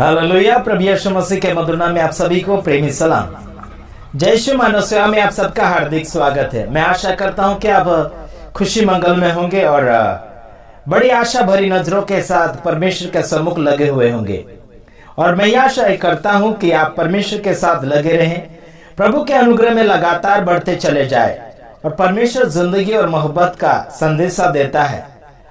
Hallelujah. प्रभु यीशु मसीह के मधुर नाम में आप सभी को प्रेमी सलाम। जय श्री मानव सेवा में आप सबका हार्दिक स्वागत है। मैं आशा करता हूं कि आप खुशी मंगल में होंगे और बड़ी आशा भरी नजरों के साथ परमेश्वर के सम्मुख लगे हुए होंगे। और मैं आशा करता हूं कि आप परमेश्वर के साथ लगे रहें, प्रभु के अनुग्रह में लगातार बढ़ते चले जाए और परमेश्वर जिंदगी और मोहब्बत का संदेशा देता है।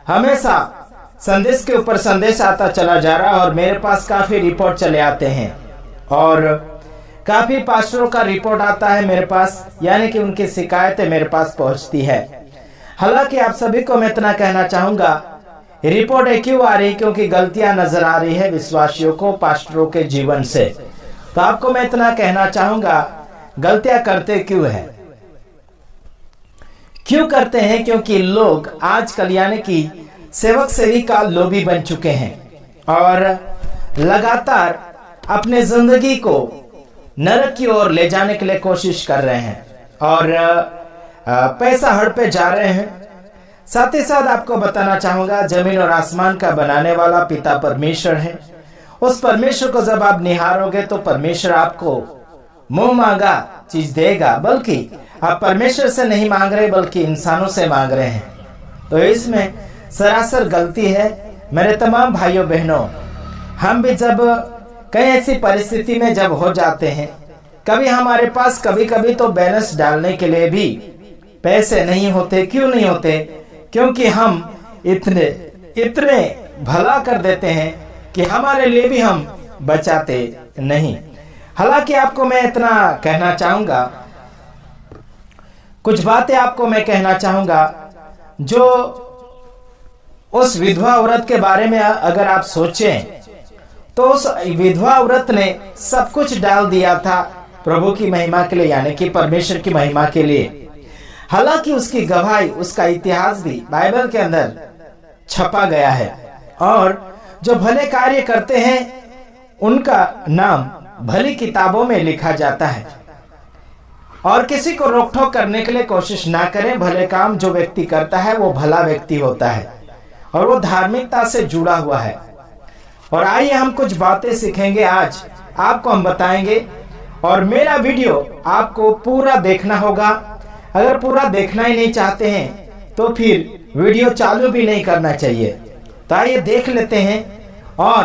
हमेशा संदेश के ऊपर संदेश आता चला जा रहा है और मेरे पास काफी रिपोर्ट चले आते हैं और काफी पास्टरों का रिपोर्ट आता है मेरे पास, यानी कि उनकी शिकायतें मेरे पास पहुंचती है। हालांकि आप सभी को मैं इतना कहना चाहूंगा, रिपोर्ट क्यों आ रही, क्योंकि गलतियां नजर आ रही है विश्वासियों को पास्टरों के जीवन से। तो आपको मैं इतना कहना चाहूंगा, गलतियां करते क्यों है, क्यों करते हैं? क्योंकि लोग आजकल यानी कि सेवक सेविका लोभी बन चुके हैं और लगातार अपने जिंदगी को नरक की ओर ले जाने के लिए कोशिश कर रहे हैं और पैसा हड़पे जा रहे हैं। साथ ही साथ आपको बताना चाहूंगा, जमीन और आसमान का बनाने वाला पिता परमेश्वर है। उस परमेश्वर को जब आप निहारोगे तो परमेश्वर आपको मुंह मांगा चीज देगा, बल्कि आप परमेश्वर से नहीं मांग रहे बल्कि इंसानों से मांग रहे हैं। तो इसमें सरासर गलती है। मेरे तमाम भाइयों बहनों, हम भी जब कई ऐसी परिस्थिति में जब हो जाते हैं, कभी हमारे पास कभी कभी तो बैलेंस डालने के लिए भी पैसे नहीं होते। क्यों नहीं होते? क्योंकि हम इतने भला कर देते हैं कि हमारे लिए भी हम बचाते नहीं। हालांकि आपको मैं इतना कहना चाहूंगा, कुछ बातें आपको मैं कहना चाहूंगा। जो उस विधवा औरत के बारे में अगर आप सोचें तो उस विधवा औरत ने सब कुछ डाल दिया था प्रभु की महिमा के लिए, यानी कि परमेश्वर की महिमा के लिए। हालांकि उसकी गवाही, उसका इतिहास भी बाइबल के अंदर छपा गया है और जो भले कार्य करते हैं उनका नाम भली किताबों में लिखा जाता है। और किसी को रोक-टोक करने के लिए कोशिश ना करें। भले काम जो व्यक्ति करता है वो भला व्यक्ति होता है और वो धार्मिकता से जुड़ा हुआ है। और आइए हम कुछ बातें सीखेंगे, आज आपको हम बताएंगे। और मेरा वीडियो आपको पूरा देखना होगा। अगर पूरा देखना ही नहीं चाहते हैं तो फिर वीडियो चालू भी नहीं करना चाहिए। तो आइए देख लेते हैं। और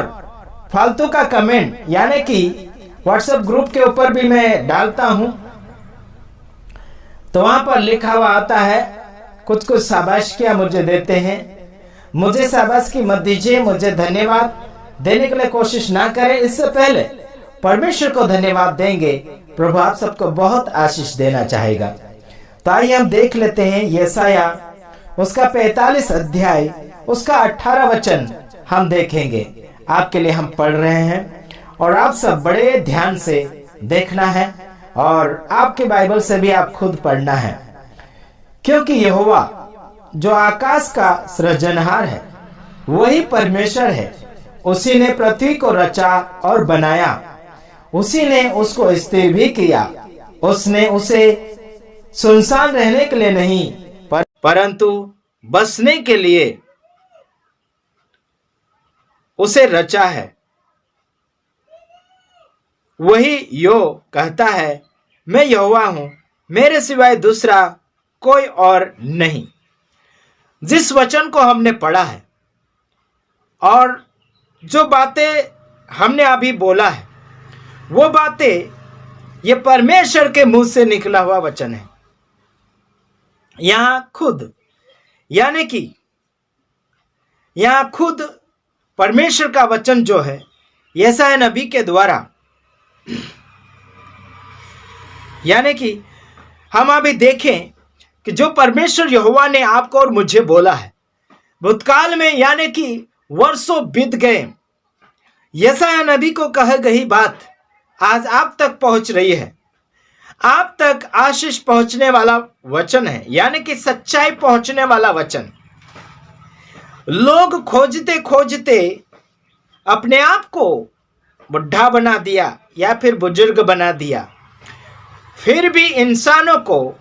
फालतू का कमेंट यानी कि व्हाट्सएप ग्रुप के ऊपर भी मैं डालता हूं, तो वहां पर लिखा हुआ आता है, कुछ शाबाशियां मुझे देते हैं। मुझे शाबाशी मत दीजिए, मुझे धन्यवाद देने के लिए कोशिश ना करें। इससे पहले परमेश्वर को धन्यवाद देंगे, प्रभु आप सबको बहुत आशीष देना चाहेगा। तो आइए हम देख लेते हैं यशाया उसका 45 अध्याय उसका 18 वचन हम देखेंगे। आपके लिए हम पढ़ रहे हैं और आप सब बड़े ध्यान से देखना है और आपके बाइबल से भी आप खुद पढ़ना है। क्योंकि यहोवा जो आकाश का सृजनहार है वही परमेश्वर है। उसी ने पृथ्वी को रचा और बनाया, उसी ने उसको स्थिर भी किया। उसने उसे सुनसान रहने के लिए नहीं परंतु बसने के लिए उसे रचा है। वही यो कहता है, मैं यहोवा हूं, मेरे सिवाय दूसरा कोई और नहीं। जिस वचन को हमने पढ़ा है और जो बातें हमने अभी बोला है, वो बातें ये परमेश्वर के मुंह से निकला हुआ वचन है। यहां खुद यानी कि यहां खुद परमेश्वर का वचन जो है यशायाह नबी के द्वारा, यानी कि हम अभी देखें कि जो परमेश्वर यहोवा ने आपको और मुझे बोला है भूतकाल में, यानी कि वर्षों बीत गए, यशायाह नबी को कही गई बात आज आप तक पहुंच रही है। आप तक आशीष पहुंचने वाला वचन है, यानी कि सच्चाई पहुंचने वाला वचन। लोग खोजते खोजते अपने आप को बुढ़ा बना दिया या फिर बुजुर्ग बना दिया, फिर भी इंसानों को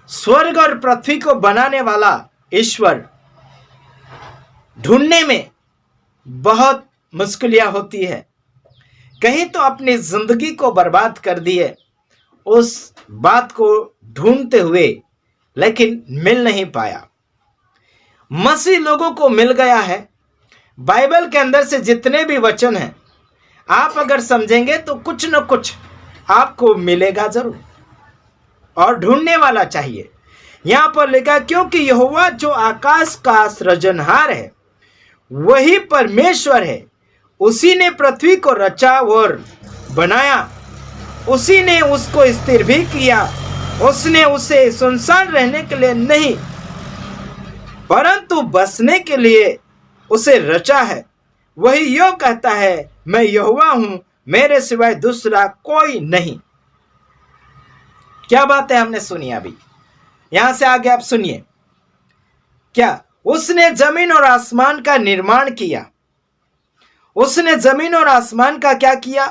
स्वर्ग और पृथ्वी को बनाने वाला ईश्वर ढूंढने में बहुत मुश्किलियां होती है। कहीं तो अपनी जिंदगी को बर्बाद कर दिए उस बात को ढूंढते हुए, लेकिन मिल नहीं पाया। मसीह लोगों को मिल गया है। बाइबल के अंदर से जितने भी वचन हैं, आप अगर समझेंगे तो कुछ न कुछ आपको मिलेगा जरूर, और ढूंढने वाला चाहिए। यहां पर लिखा, क्योंकि यहोवा जो आकाश का सृजनहार है वही परमेश्वर है, उसी ने पृथ्वी को रचा और बनाया, उसी ने उसको स्थिर भी किया। उसने उसे सुनसान रहने के लिए नहीं परंतु बसने के लिए उसे रचा है। वही यो कहता है, मैं यहोवा हूं, मेरे सिवाय दूसरा कोई नहीं। क्या बात है हमने सुनी अभी। यहां से आगे आप सुनिए, क्या उसने जमीन और आसमान का निर्माण किया। उसने जमीन और आसमान का क्या किया?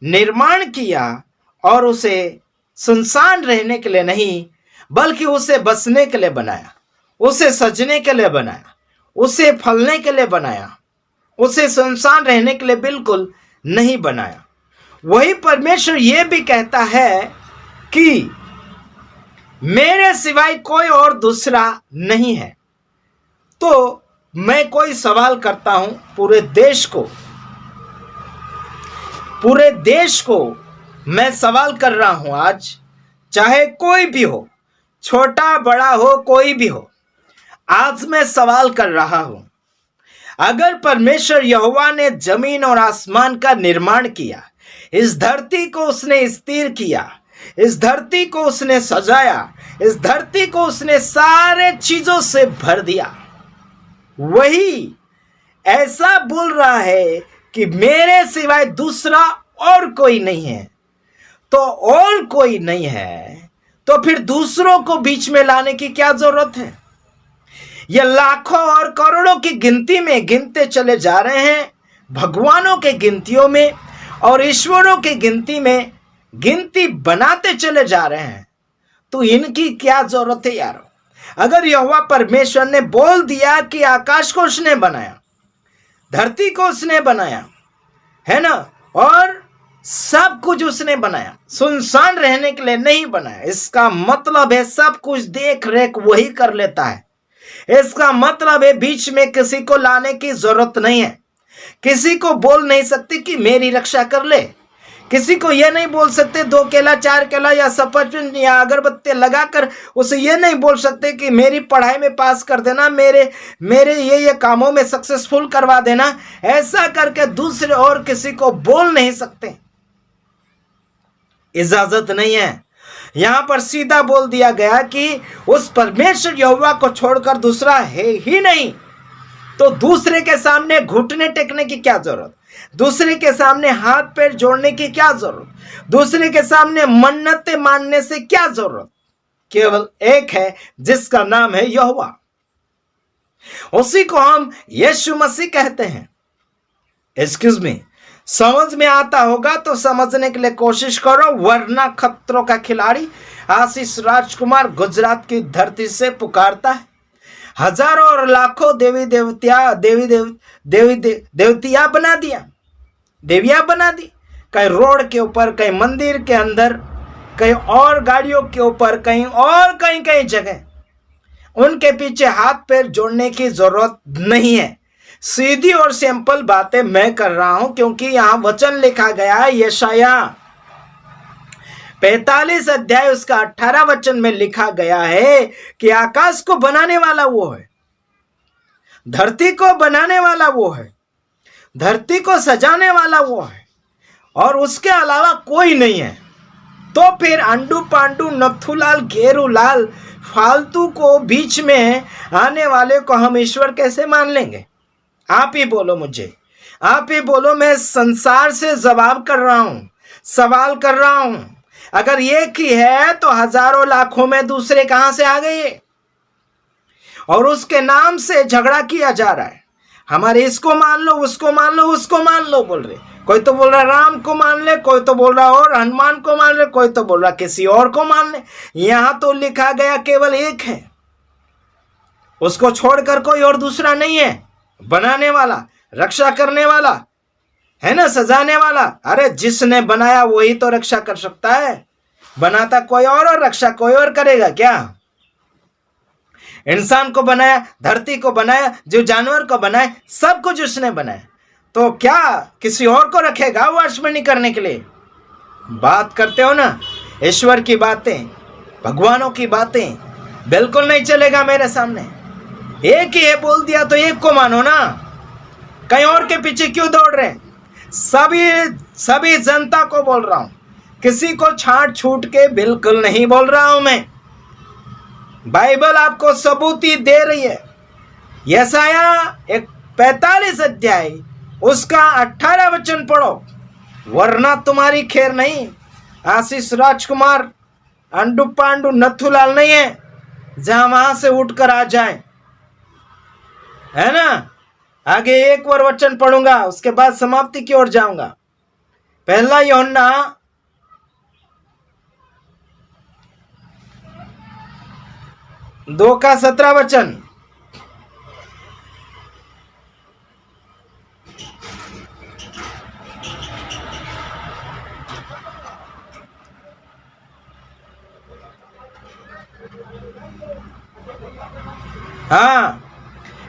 निर्माण किया, और उसे सुनसान रहने के लिए नहीं बल्कि उसे बसने के लिए बनाया, उसे सजने के लिए बनाया, उसे फलने के लिए बनाया, उसे सुनसान रहने के लिए बिल्कुल नहीं बनाया। वही परमेश्वर यह भी कहता है कि मेरे सिवाय कोई और दूसरा नहीं है। तो मैं कोई सवाल करता हूं, पूरे देश को मैं सवाल कर रहा हूं आज, चाहे कोई भी हो, छोटा बड़ा हो, कोई भी हो, आज मैं सवाल कर रहा हूं, अगर परमेश्वर यहोवा ने जमीन और आसमान का निर्माण किया, इस धरती को उसने स्थिर किया, इस धरती को उसने सजाया, इस धरती को उसने सारे चीजों से भर दिया, वही ऐसा बोल रहा है कि मेरे सिवाय दूसरा और कोई नहीं है, तो और कोई नहीं है, तो फिर दूसरों को बीच में लाने की क्या जरूरत है? ये लाखों और करोड़ों की गिनती में गिनते चले जा रहे हैं, भगवानों के गिनतियों में और ईश्वरों की गिनती में गिनती बनाते चले जा रहे हैं, तो इनकी क्या जरूरत है यार? अगर यहोवा परमेश्वर ने बोल दिया कि आकाश को उसने बनाया, धरती को उसने बनाया, है ना, और सब कुछ उसने बनाया, सुनसान रहने के लिए नहीं बनाया, इसका मतलब है सब कुछ देख रेख वही कर लेता है। इसका मतलब है बीच में किसी को लाने की जरूरत नहीं है। किसी को बोल नहीं सकते कि मेरी रक्षा कर ले, किसी को यह नहीं बोल सकते 2 केला 4 केला या सफरचंद या अगरबत्ती लगाकर उसे यह नहीं बोल सकते कि मेरी पढ़ाई में पास कर देना, मेरे ये कामों में सक्सेसफुल करवा देना। ऐसा करके दूसरे और किसी को बोल नहीं सकते, इजाजत नहीं है। यहां पर सीधा बोल दिया गया कि उस परमेश्वर यहोवा को छोड़कर दूसरा है ही नहीं, तो दूसरे के सामने घुटने टेकने की क्या जरूरत, दूसरे के सामने हाथ पैर जोड़ने की क्या जरूरत, दूसरे के सामने मन्नतें मानने से क्या जरूरत? केवल एक है जिसका नाम है यहोवा, उसी को हम यीशु मसीह कहते हैं। एक्सक्यूज मी, समझ में आता होगा तो समझने के लिए कोशिश करो, वरना खतरों का खिलाड़ी आशीष राजकुमार गुजरात की धरती से पुकारता है। हजारों और लाखों देवियां बना दी, कहीं रोड के ऊपर, कहीं मंदिर के अंदर, कहीं और गाड़ियों के ऊपर, कहीं और कहीं जगह। उनके पीछे हाथ पैर जोड़ने की जरूरत नहीं है। सीधी और सिंपल बातें मैं कर रहा हूं, क्योंकि यहां वचन लिखा गया है, यशाया 45 अध्याय उसका 18 वचन में लिखा गया है कि आकाश को बनाने वाला वो है, धरती को बनाने वाला वो है, धरती को सजाने वाला वो है, और उसके अलावा कोई नहीं है। तो फिर अंडू पांडू नथुलाल घेरूलाल फालतू को बीच में आने वाले को हम ईश्वर कैसे मान लेंगे? आप ही बोलो मुझे, आप ही बोलो। मैं संसार से जवाब कर रहा हूं, सवाल कर रहा हूं। अगर एक ही है तो हजारों लाखों में दूसरे कहां से आ गए? और उसके नाम से झगड़ा किया जा रहा है। हमारे इसको मान लो, उसको मान लो, उसको मान लो बोल रहे। कोई तो बोल रहा राम को मान ले, कोई तो बोल रहा और हनुमान को मान ले, कोई तो बोल रहा किसी और को मान ले। यहां तो लिखा गया केवल एक है, उसको छोड़कर कोई और दूसरा नहीं है। बनाने वाला, रक्षा करने वाला, है ना, सजाने वाला। अरे जिसने बनाया वही तो रक्षा कर सकता है, बनाता कोई और रक्षा कोई और करेगा क्या? इंसान को बनाया, धरती को बनाया, जो जानवर को बनाया, सब कुछ उसने बनाया, तो क्या किसी और को रखेगा वाशमनी करने के लिए? बात करते हो ना ईश्वर की बातें, भगवानों की बातें, बिल्कुल नहीं चलेगा मेरे सामने। एक ही है बोल दिया तो एक को मानो ना, कहीं और के पीछे क्यों दौड़ रहे हैं? सभी जनता को बोल रहा हूं, किसी को छांट छूट के बिल्कुल नहीं बोल रहा हूं मैं। बाइबल आपको सबूती दे रही है। यशाया 45 अध्याय उसका 18 वचन पढ़ो, वरना तुम्हारी खैर नहीं। आशीष राजकुमार अंडू पांडू नथुलाल नहीं है जहां वहां से उठकर आ जाए, है ना। आगे एक और वचन पढ़ूंगा, उसके बाद समाप्ति की ओर जाऊंगा। पहला यूहन्ना 2 का 17 वचन। हाँ,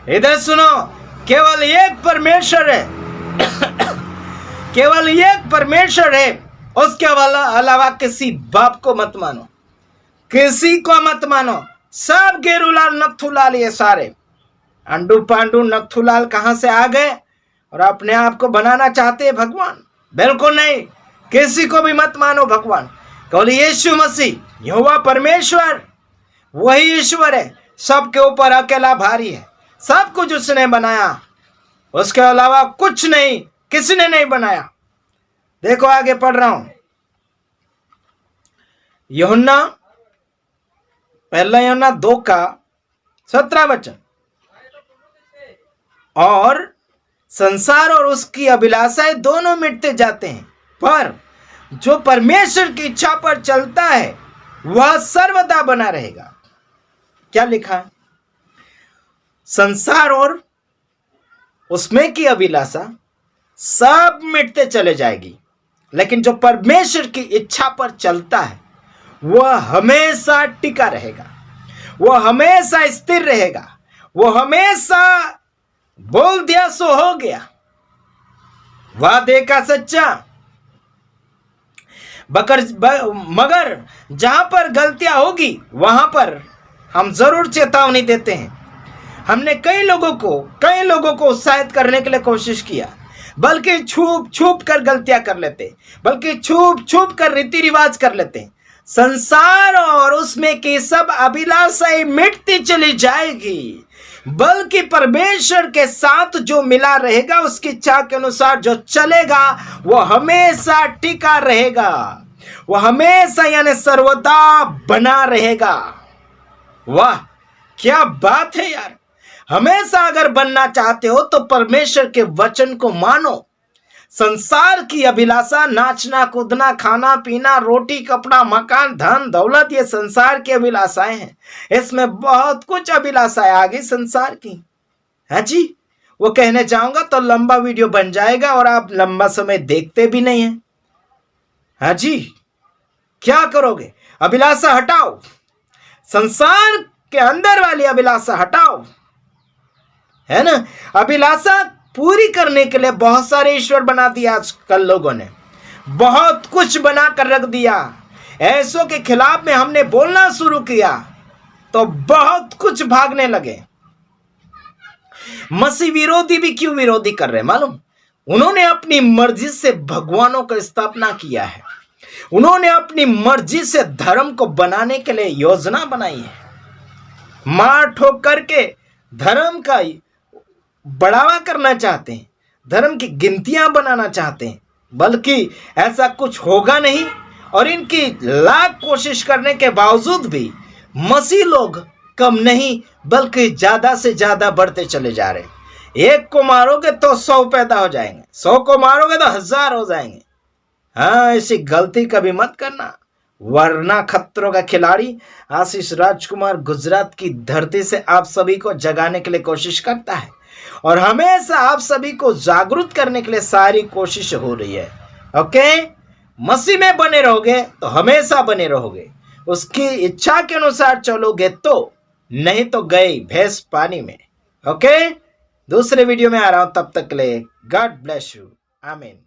इधर सुनो, केवल एक परमेश्वर है केवल एक परमेश्वर है, उसके अलावा किसी बाप को मत मानो, किसी को मत मानो। सब गेरूलाल नथुलाल, ये सारे अंडू पांडू नथुलाल कहां से आ गए और अपने आप को बनाना चाहते हैं भगवान? बिल्कुल नहीं, किसी को भी मत मानो भगवान। केवल यीशु मसीह यहोवा परमेश्वर, वही ईश्वर है, सबके ऊपर अकेला भारी है, सब कुछ उसने बनाया, उसके अलावा कुछ नहीं, किसी ने नहीं बनाया। देखो आगे पढ़ रहा हूं, यूहन्ना, पहला यूहन्ना 2 का 17 वचन। और संसार और उसकी अभिलाषाएं दोनों मिटते जाते हैं, पर जो परमेश्वर की इच्छा पर चलता है वह सर्वदा बना रहेगा। क्या लिखा है? संसार और उसमें की अभिलाषा सब मिटते चले जाएगी, लेकिन जो परमेश्वर की इच्छा पर चलता है वह हमेशा टिका रहेगा, वह हमेशा स्थिर रहेगा, वह हमेशा बोल दिया सो हो गया, वादे का सच्चा। मगर जहां पर गलतियां होगी वहां पर हम जरूर चेतावनी देते हैं। हमने कई लोगों को उत्साहित करने के लिए कोशिश किया, बल्कि छुप छुप कर गलतियां कर लेते, बल्कि छुप छुप कर रीति रिवाज कर लेते। संसार और उसमें की सब अभिलाषाएं मिटती चली जाएगी, बल्कि परमेश्वर के साथ जो मिला रहेगा, उसकी इच्छा के अनुसार जो चलेगा वो हमेशा टिका रहेगा, वो हमेशा यानी सर्वदा बना रहेगा। वाह क्या बात है यार! हमेशा अगर बनना चाहते हो तो परमेश्वर के वचन को मानो। संसार की अभिलाषा, नाचना कूदना, खाना पीना, रोटी कपड़ा मकान धन दौलत, ये संसार की अभिलाषाएं हैं। इसमें बहुत कुछ अभिलाषाएं आ गई संसार की, है जी। वो कहने जाऊंगा तो लंबा वीडियो बन जाएगा और आप लंबा समय देखते भी नहीं है, है जी। क्या करोगे? अभिलाषा हटाओ, संसार के अंदर वाली अभिलाषा हटाओ, है ना। अभिलाषा पूरी करने के लिए बहुत सारे ईश्वर बना दिया आजकल लोगों ने, बहुत कुछ बना कर रख दिया। ऐसों के खिलाफ में हमने बोलना शुरू किया तो बहुत कुछ भागने लगे। मसीह विरोधी भी क्यों विरोधी कर रहे हैं मालूम? उन्होंने अपनी मर्जी से भगवानों का स्थापना किया है, उन्होंने अपनी मर्जी से धर्म को बनाने के लिए योजना बनाई है। मार ठोक करके धर्म का बढ़ावा करना चाहते हैं, धर्म की गिनतियां बनाना चाहते हैं, बल्कि ऐसा कुछ होगा नहीं। और इनकी लाख कोशिश करने के बावजूद भी मसीह लोग कम नहीं बल्कि ज्यादा से ज्यादा बढ़ते चले जा रहे हैं। एक को मारोगे तो 100 पैदा हो जाएंगे, 100 को मारोगे तो 1000 हो जाएंगे। हाँ, ऐसी गलती कभी मत करना, वरना खतरों का खिलाड़ी आशीष राजकुमार गुजरात की धरती से आप सभी को जगाने के लिए कोशिश करता है। और हमेशा आप सभी को जागरूक करने के लिए सारी कोशिश हो रही है। ओके, मसीह में बने रहोगे तो हमेशा बने रहोगे, उसकी इच्छा के अनुसार चलोगे तो, नहीं तो गई भैंस पानी में। ओके, दूसरे वीडियो में आ रहा हूं, तब तक के लिए गॉड ब्लेस यू। आमीन।